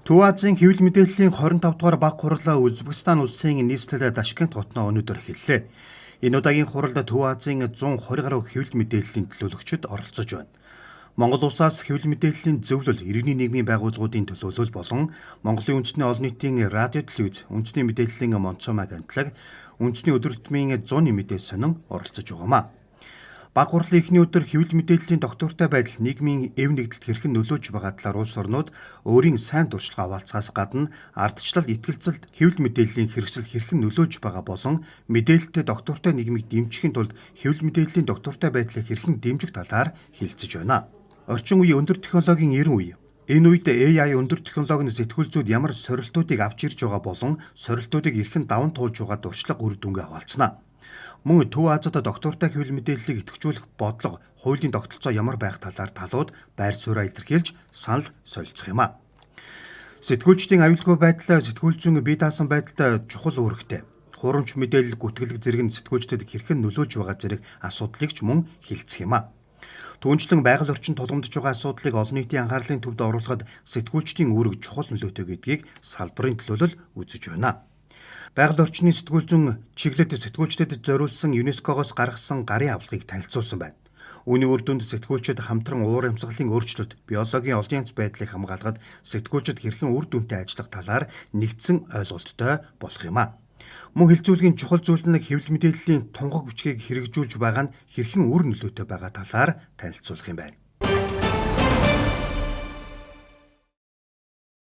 Төв Азийн хэвлэл мэдээллийн 25 дугаар баг хурлаа Узбекистан улсын нийслэл Ташкент хотноо өнөөдөр эхэллээ. Энэ удаагийн хуралд Төв Азийн 120 гаруй хэвлэл мэдээллийн төлөөлөгчид оролцож байна. Монгол улсаас хэвлэл мэдээллийн зөвлөл, иргэний нийгмийн байгууллагуудын төлөөлөл болон Монголын үндэсний олон нийтийн радио, телевиз, үндэсний мэдээллийн Монцомаг хамтлаг үндэсний өдөр тутмын 100-ны мэдээ сонин оролцож байгаамаа. Баг хурлын эхний өдөр хэвлэл мэдээллийн доктортой байдал нийгмийн эв нэгдэлд хэрхэн нөлөөж байгаа талаар улс орнууд өөрийн сайн дуршлагаа хуваалцахаас гадна ардчлал итгэлцэлд хэвлэл мэдээллийн хэрэгсэл хэрхэн нөлөөж байгаа болон мэдээлэлтэй доктортой нийгмийг дэмжихийн тулд хэвлэл мэдээллийн доктортой байдлыг хэрхэн дэмжих талаар хэлцэж байна. Орчин үеийн өндөр технологийн эрен үе. Энэ үед AI өндөр технологийн сэтгүүлзүүд ямар сорилтуудыг авч ирж байгаа болон сорилтуудыг эрхэн даван туулж байгаа дуршлаг үр дүнгээ хаваалцана. Мөн Төв Азид доктортой хэвлэл мэдээллийг идэвхжүүлэх бодлого, хуулийн тогтолцоо ямар байх талаар талууд байр сууриа илэрхийлж санал солилцох юм а. Сэтгүүлчдийн аюулгүй байдал, сэтгүүлзүүн бие даасан байдалд чухал үүрэгтэй. Хурамч мэдээлэл гүтгэлэг зэрэг нь сэтгүүлчдэд хэрхэн нөлөөж байгаа зэрэг асуудлыг ч мөн хилцэх юм а. Түүнчлэн байгаль орчин тулгамдж байгаа асуудлыг олон нийтийн анхаарлын төвд оруулахад сэтгүүлчдийн үүрэг чухал нөлөөтэй гэдгийг салбарын төлөөлөл үзэж байна. Байгаль орчны сэтгүүлзүүн чиглэлд сэтгүүлчдэд зориулсан ЮНЕСКО-гоос гаргасан гарын авлагыг танилцуулсан байна. Үүний үр дүнд сэтгүүлчид хамтран уур амьсгалын өөрчлөлт, биологийн олон янз байдлыг хамгаалахад сэтгүүлчид хэрхэн үр дүнтэй ажиллах талаар нэгдсэн ойлголттой болох юм а. Мөн хэлцүүлгийн чухал зүйл нь хэвлэл мэдээллийн тунгаг бичгийг хэрэгжүүлж байгаа нь хэрхэн үр нөлөөтэй байгаа талаар танилцуулах юм байна.